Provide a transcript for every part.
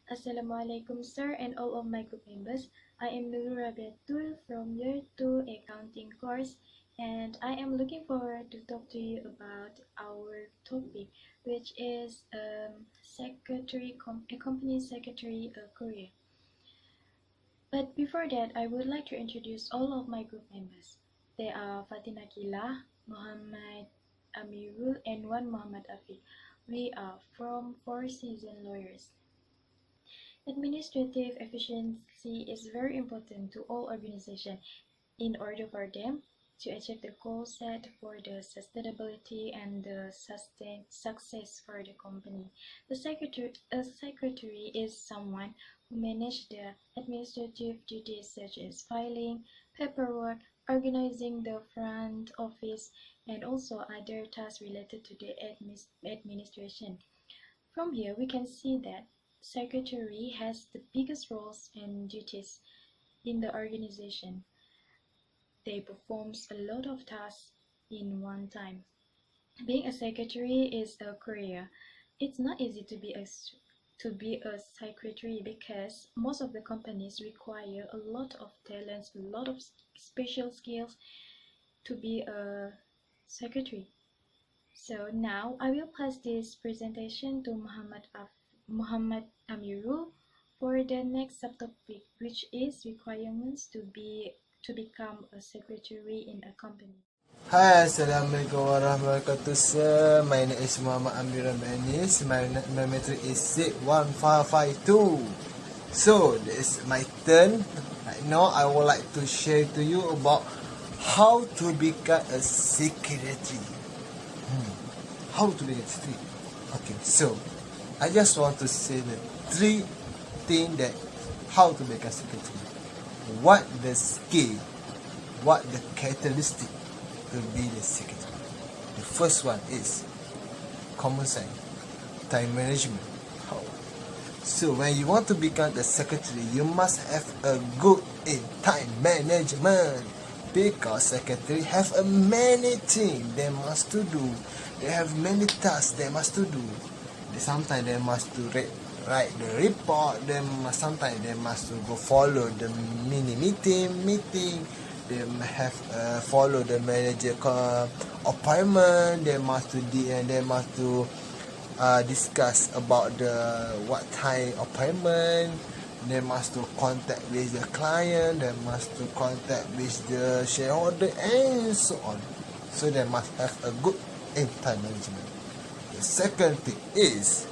Assalamualaikum sir and all of my group members. I am Nurul Rabiatul from year 2 accounting course, and I am looking forward to talk to you about our topic, which is a company secretary career. But before that, I would like to introduce all of my group members. They are Fatina Kila, Muhammad Amirul, and one Muhammad Afiq. We are from Four Seasons Lawyers. Administrative efficiency is very important to all organizations in order for them to achieve the goals set for the sustainability and the success for the company. A secretary is someone who manages the administrative duties such as filing, paperwork, organizing the front office, and also other tasks related to the administration. From here, we can see that secretary has the biggest roles and duties in the organization. They perform a lot of tasks in one time. Being a secretary is a career. It's not easy to be a secretary because most of the companies require a lot of talents, a lot of special skills to be a secretary. So now I will pass this presentation to Muhammad Amirul for the next subtopic, which is requirements to become a secretary in a company. Hi, Assalamualaikum warahmatullahi wabarakatuh, sir. My name is Muhammad Amirul Manis. My metric is 61552. So, this is my turn. Right now, I would like to share to you about how to become a secretary. How to become a secretary? Okay, so I just want to say the three things that how to become a secretary. What the skill, what the characteristic to be the secretary. The first one is common sense, time management. So when you want to become the secretary, you must have a good in time management, because secretary have a many things they must to do. They have many tasks they must to do. Sometimes they must to write the report. Sometimes they must to go follow the mini meeting. They have follow the manager appointment. They must to discuss about the what time appointment. They must to contact with the client. They must to contact with the shareholder and so on. So they must have a good time management. The second thing is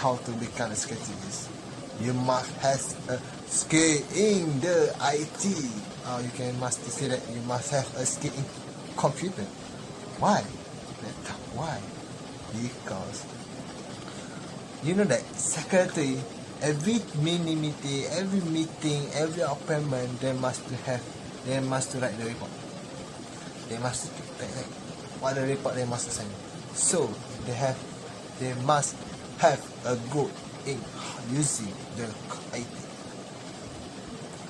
how to become a secretary. You must have a skill in the IT. Must say that you must have a skill in computer. Why? Why? Because you know that secretary, every mini meeting, every meeting, every appointment, they must write the report. They must write what the report they must assign. So they must have a good in using the IT.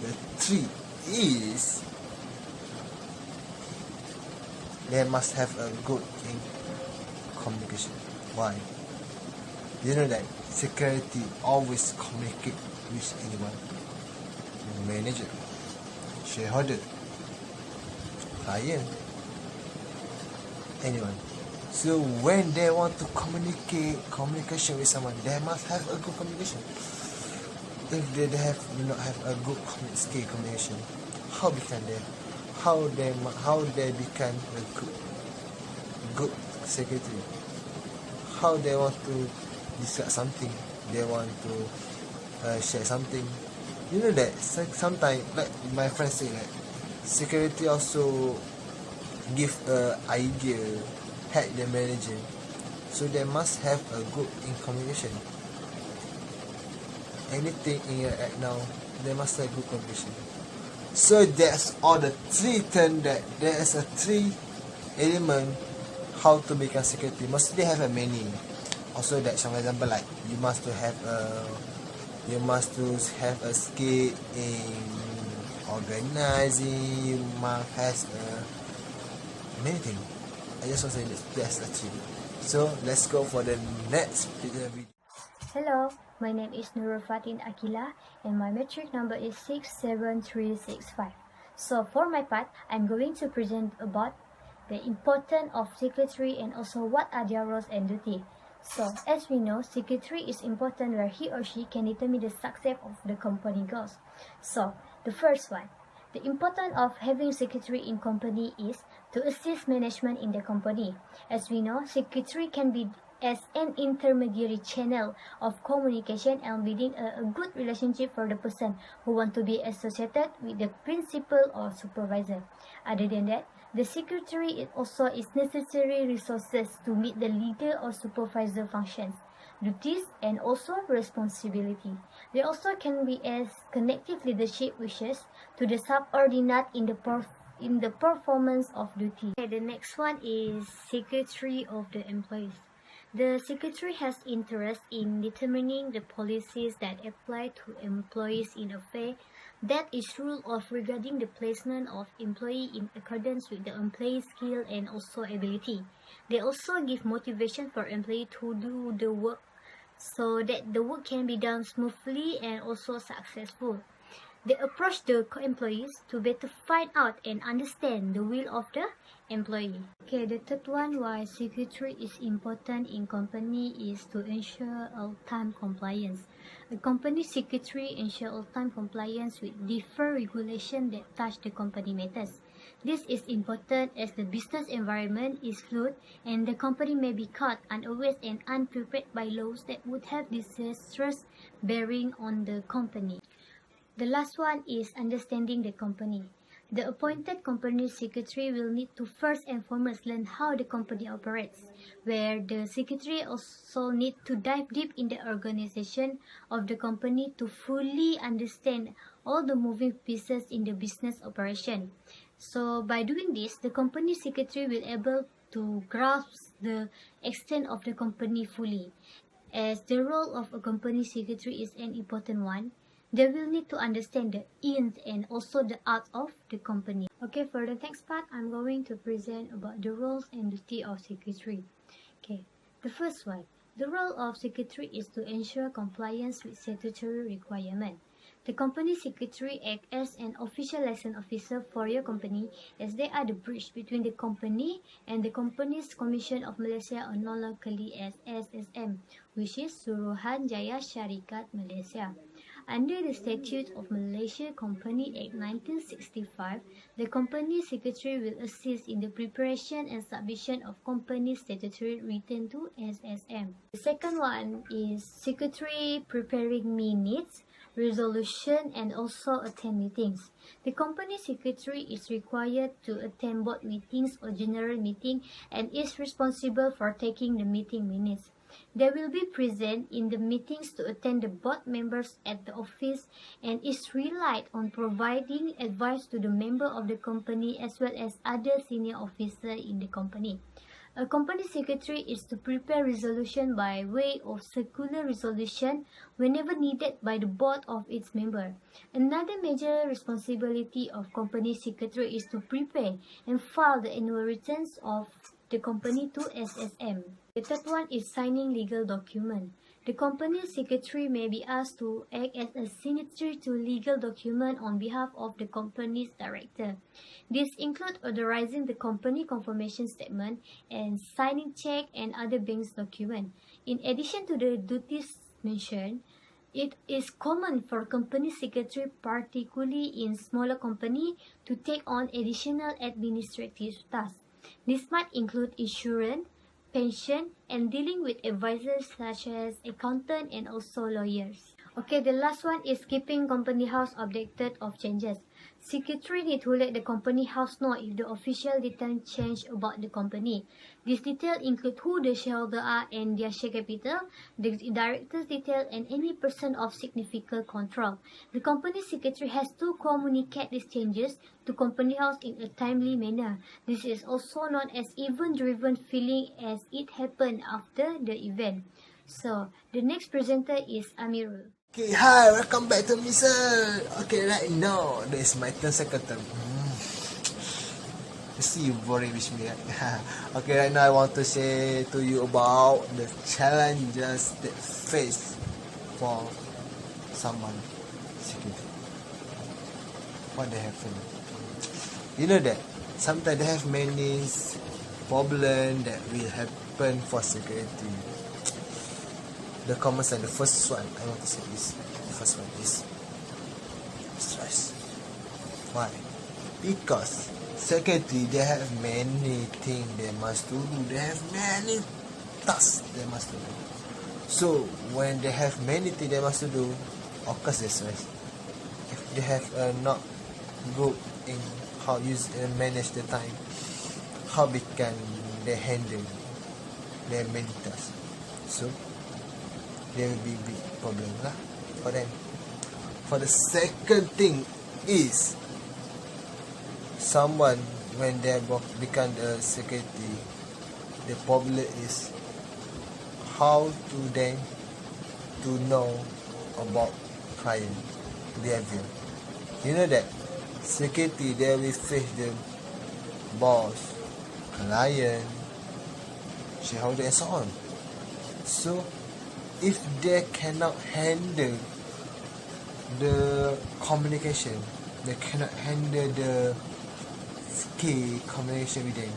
The three is they must have a good in communication. Why? You know that security always communicate with anyone, manager, shareholder, client, anyone. So when they want to communication with someone, they must have a good communication. If they do not have a good communication, how they become a good secretary? How they want to discuss something? They want to share something. You know that sometimes, like my friend say, that security also give idea, help the manager. So they must have a good in communication. Anything in your act now, they must have good communication. So that's all the three terms that there is a three element how to become secretary. Mostly have a many. Also that, for example, like you must to have a skill in organizing. You must have many things. I just want to say that's the three. So let's go for the next video. Hello, My name is Nurufatin Akila and my metric number is 67365. So for my part, I'm going to present about the importance of secretary and also what are their roles and duty. So as we know, secretary is important where he or she can determine the success of the company goals. So the first one, the importance of having secretary in company is to assist management in the company. As we know, secretary can be as an intermediary channel of communication and building a good relationship for the person who want to be associated with the principal or supervisor. Other than that, the secretary also is necessary resources to meet the leader or supervisor functions, duties, and also responsibility. They also can be as connective leadership wishes to the subordinate in the performance of duty. Okay, the next one is secretary of the employees. The secretary has interest in determining the policies that apply to employees in a way that is rule of regarding the placement of employee in accordance with the employee's skill and also ability. They also give motivation for employee to do the work so that the work can be done smoothly and also successful. They approach the employees to better find out and understand the will of the employee. Okay, the third one why secretary is important in company is to ensure all-time compliance. A company secretary ensure all-time compliance with different regulations that touch the company matters. This is important as the business environment is fluid and the company may be caught unawares and unprepared by laws that would have disastrous bearing on the company. The last one is understanding the company. The appointed company secretary will need to first and foremost learn how the company operates, where the secretary also need to dive deep in the organization of the company to fully understand all the moving pieces in the business operation. So by doing this, the company secretary will able to grasp the extent of the company fully. As the role of a company secretary is an important one, they will need to understand the ins and also the outs of the company. Okay, for the next part, I'm going to present about the roles and duty of secretary. Okay, the first one, the role of secretary is to ensure compliance with statutory requirement. The company secretary acts as an official liaison officer for your company as they are the bridge between the company and the Companies Commission of Malaysia or known locally as SSM, which is Suruhan Jaya Syarikat Malaysia. Under the Statutes of Malaysia Company Act 1965, the company secretary will assist in the preparation and submission of company statutory written to SSM. The second one is secretary preparing minutes, resolution, and also attend meetings. The company secretary is required to attend board meetings or general meeting and is responsible for taking the meeting minutes. They will be present in the meetings to attend the board members at the office and is relied on providing advice to the member of the company as well as other senior officers in the company. A company secretary is to prepare resolution by way of circular resolution whenever needed by the board of its member. Another major responsibility of company secretary is to prepare and file the annual returns of the company to SSM. The third one is signing legal document. The company secretary may be asked to act as a signatory to legal document on behalf of the company's director. This includes authorizing the company confirmation statement and signing check and other bank documents. In addition to the duties mentioned, it is common for company secretary, particularly in smaller company, to take on additional administrative tasks. This might include insurance, pension, and dealing with advisors such as accountant and also lawyers. Okay, the last one is keeping company house updated of changes. Secretary need to let the company house know if the official detail change about the company. These details include who the shareholder are and their share capital, the director's detail, and any person of significant control. The company secretary has to communicate these changes to company house in a timely manner. This is also known as event-driven filing as it happened after the event. So, the next presenter is Amirul. Okay, hi, welcome back to me, sir. Okay, right now, this is my turn, second term. See you boring with me, right? Okay, right now I want to say to you about the challenges that face for someone security. What they happen? You know that sometimes they have many problem that will happen for security. The common sense, the first one I want to say is, the first one is stress. Why? Because security, they have many things they must do. They have many tasks they must do. So when they have many things they must do, of course they stress. If they have not good in how use manage the time, how can they handle their many tasks? So there will be big problem lah for them. For the second thing is, someone when they become a security, the problem is how to them to know about client behavior. You know that security, they will face the boss, client, shareholder, and so on. So if they cannot handle the communication, they cannot handle the skill communication with them,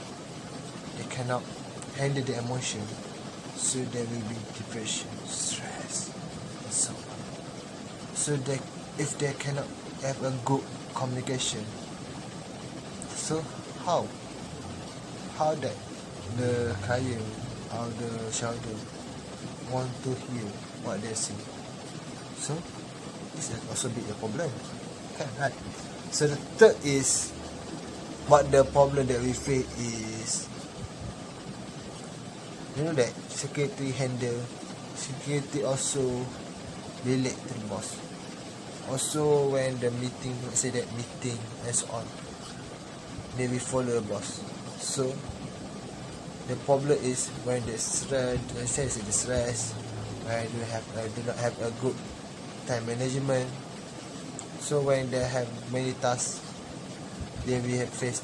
they cannot handle the emotion, so there will be depression, stress, and so on. So if they cannot have a good communication, so how that the client or the shareholder want to hear what they say? So this is also be a problem, right? So the third is, what the problem that we face is, you know that security also relate to the boss. Also when the meeting, let's say that meeting and so on, they will follow the boss. So the problem is when the stress, let's say the stress, when do not have a good time management. So when they have many tasks, they will face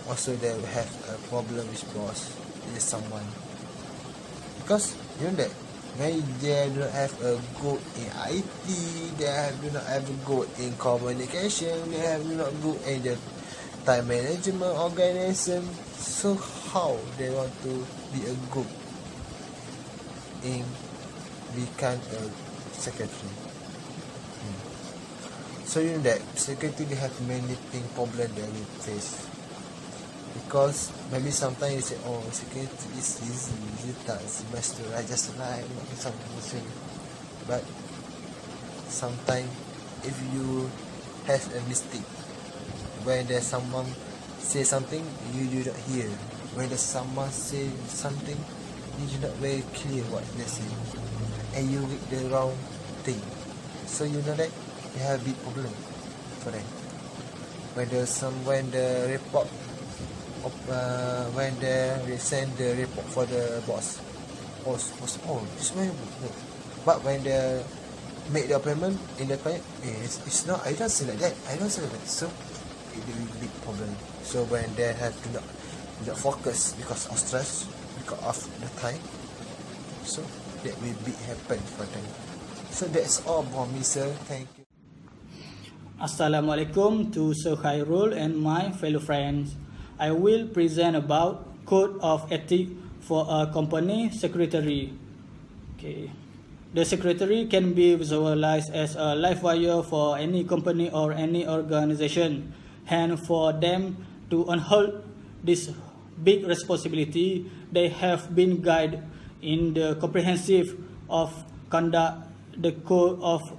also they will have a problem with boss, with someone. Because you know that when they do not have a good in IT, they do not have a good in communication, they do not good in the time management organization. So how they want to be a good in become a secretary? So you know that security, they have many thing problem that we face. Because maybe sometimes you say, oh, security is easy task, best to write, just write, something. But sometimes if you have a mistake, when there's someone say something, you do not hear. When there's someone say something, you do not very clear what they say, and you read the wrong thing. So you know that you have a big problem for them. When the report when they send the report for the boss, this way. But when they make the appointment in the client, it's not, I don't say like that, so it will be big problem. So when they have to not focus because of stress, because of the time, so that will be happen for them. So that's all for me, sir. Thank you. Assalamualaikum to Sir Khairul and my fellow friends. I will present about code of ethics for a company secretary. Okay. The secretary can be visualized as a live wire for any company or any organization. And for them to uphold this big responsibility, they have been guided in the comprehensive of conduct, the code of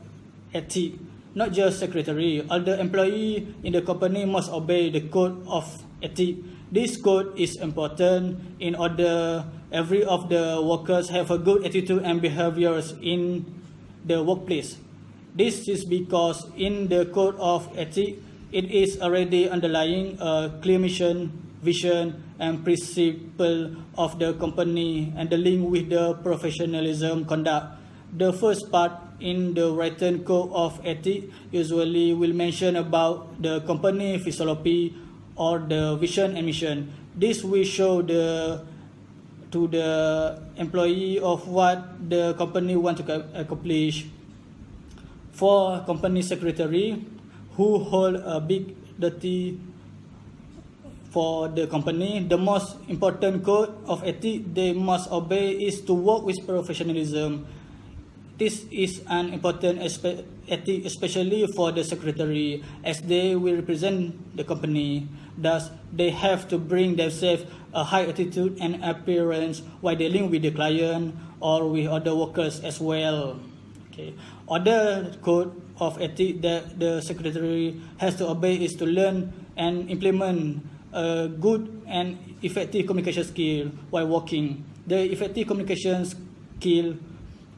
ethics. Not just secretary, all the employees in the company must obey the code of ethics. This code is important in order every of the workers have a good attitude and behaviors in the workplace. This is because in the code of ethics, it is already underlying a clear mission, vision, and principle of the company and the link with the professionalism conduct. The first part in the written code of ethics usually will mention about the company philosophy or the vision and mission. This will show the to the employee of what the company want to accomplish. For company secretary who hold a big duty for the company, the most important code of ethics they must obey is to work with professionalism. This is an important ethic, especially for the secretary, as they will represent the company. Thus, they have to bring themselves a high attitude and appearance while dealing with the client or with other workers as well. Okay. Other code of ethics that the secretary has to obey is to learn and implement a good and effective communication skill while working. The effective communication skill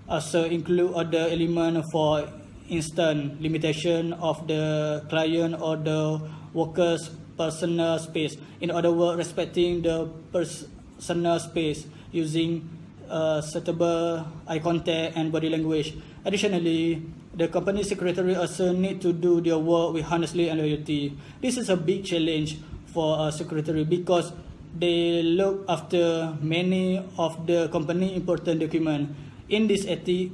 also include other elements, for instance, limitation of the client or the worker's personal space. In other words, respecting the personal space using suitable eye contact and body language. Additionally, the company secretary also need to do their work with honesty and loyalty. This is a big challenge for a secretary because they look after many of the company important documents. In this ethic,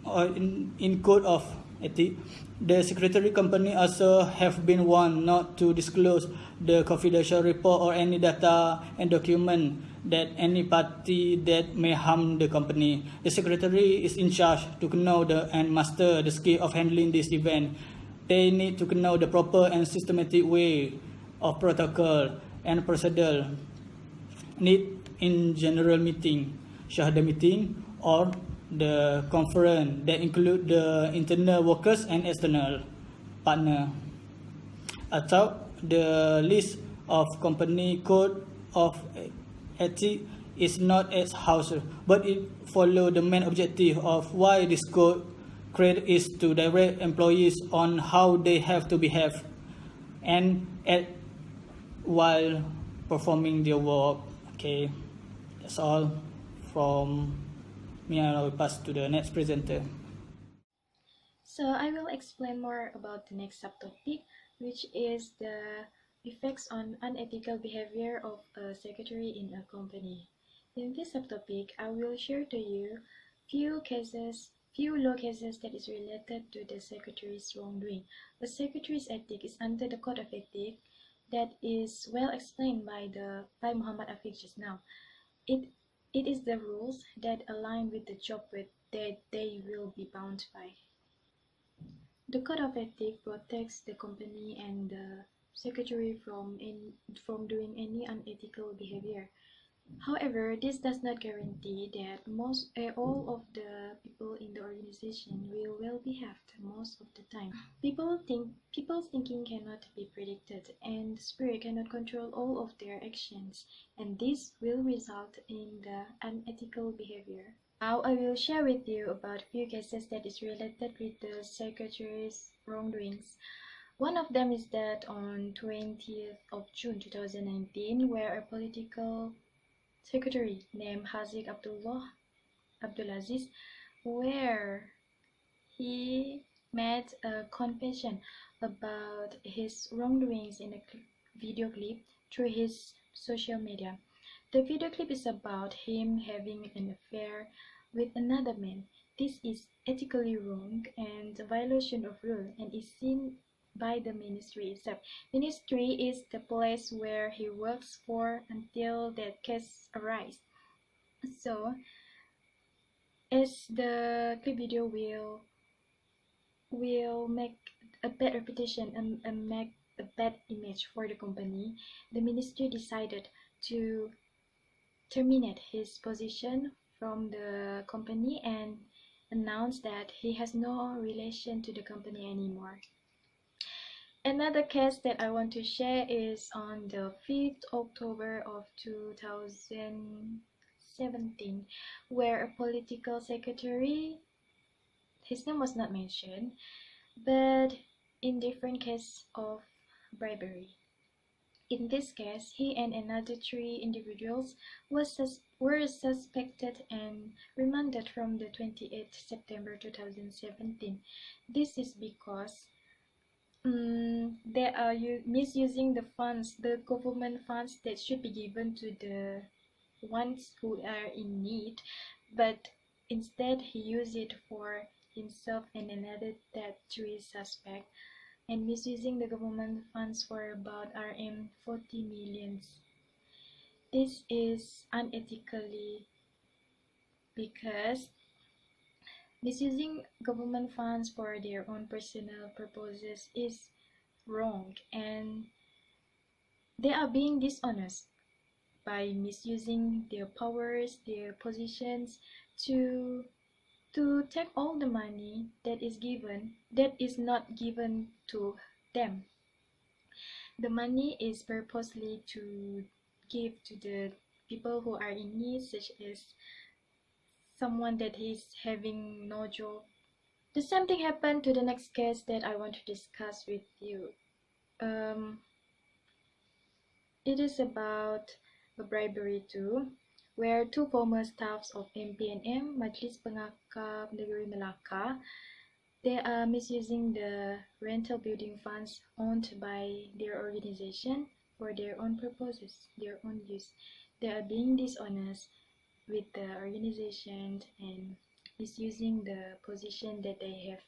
or in code of ethic, the secretary company also have been warned not to disclose the confidential report or any data and document that any party that may harm the company. The secretary is in charge to know and master the skill of handling this event. They need to know the proper and systematic way of protocol and procedure need in general meeting, shahada meeting, or the conference that include the internal workers and external partner. Atau the list of company code of ethics is not as house, but it follow the main objective of why this code created is to direct employees on how they have to behave and act while performing their work. Okay, that's all from me. I will pass to the next presenter. So I will explain more about the next subtopic, which is the effects on unethical behavior of a secretary in a company. In this subtopic, I will share to you few law cases that is related to the secretary's wrongdoing. The secretary's ethic is under the code of ethics that is well explained by Muhammad Afiq just now. It is the rules that align with the job that they will be bound by. The code of ethics protects the company and the secretary from doing any unethical behavior. However, this does not guarantee that all of the people in the organization will well behaved most of the time. People's thinking cannot be predicted, and the spirit cannot control all of their actions, and this will result in the unethical behavior. Now I will share with you about few cases that is related with the secretary's wrongdoings. One of them is that on 20th of June 2019, where a political secretary named Haziq Abdulaziz, where he made a confession about his wrongdoings in a video clip through his social media. The video clip is about him having an affair with another man. This is ethically wrong and a violation of rule and is seen by the ministry itself. Ministry is the place where he works for until that case arises. So, as the clip video will make a bad reputation and make a bad image for the company, the ministry decided to terminate his position from the company and announced that he has no relation to the company anymore. Another case that I want to share is on the 5th October of 2017, where a political secretary, his name was not mentioned, but in different case of bribery. In this case, he and another 3 individuals were suspected and remanded from the 28th September 2017. This is because they are misusing the funds, the government funds that should be given to the ones who are in need, but instead he used it for himself and another that three suspect, and misusing the government funds for about Rm 40 millions. This is unethically because misusing government funds for their own personal purposes is wrong, and they are being dishonest by misusing their powers, their positions to take all the money that is not given to them. The money is purposely to give to the people who are in need, such as someone that is having no job. The same thing happened to the next case that I want to discuss with you. It is about a bribery too, where two former staffs of MPNM, Majlis Pengakap Negeri Melaka, they are misusing the rental building funds owned by their organization for their own purposes, their own use. They are being dishonest with the organization and misusing the position that they have.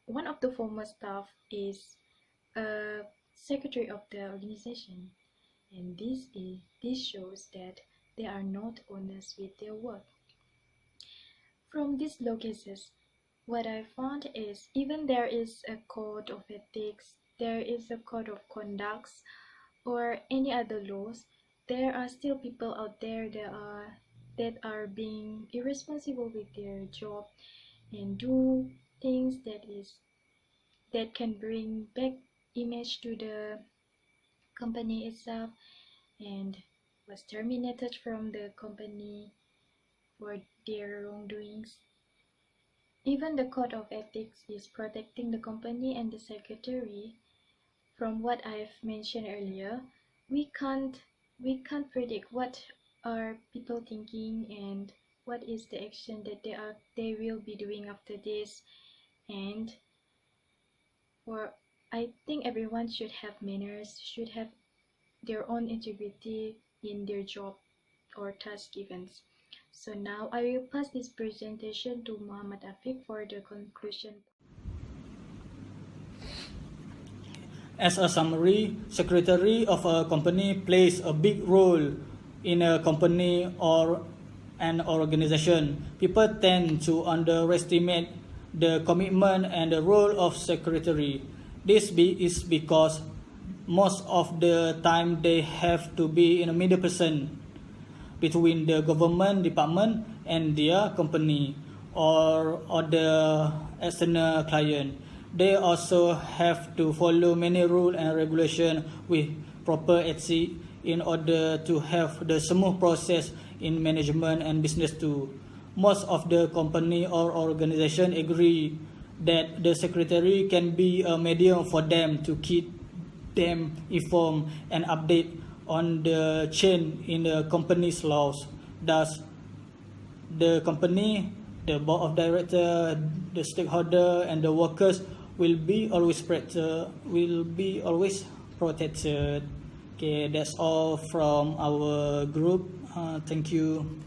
One of the former staff is a secretary of the organization, and this shows that they are not honest with their work. From these law cases, what I found is even there is a code of ethics, there is a code of conducts, or any other laws, there are still people out there that are being irresponsible with their job and do things that can bring back image to the company itself, and was terminated from the company for their wrongdoings. Even the code of ethics is protecting the company and the secretary. From what I've mentioned earlier, we can't predict what are people thinking and what is the action that they will be doing after this. And I think everyone should have manners, should have their own integrity in their job or task given. So now I will pass this presentation to Muhammad Afiq for the conclusion. As a summary, secretary of a company plays a big role in a company or an organization. People tend to underestimate the commitment and the role of secretary. This is because most of the time they have to be in a middle person between the government department and their company or the external client. They also have to follow many rules and regulations with proper ethics in order to have the smooth process in management and business too. Most of the company or organization agree that the secretary can be a medium for them to keep them informed and update on the change in the company's laws. Thus, the company, the board of directors, the stakeholder, and the workers will be always protected. Okay, that's all from our group. Thank you.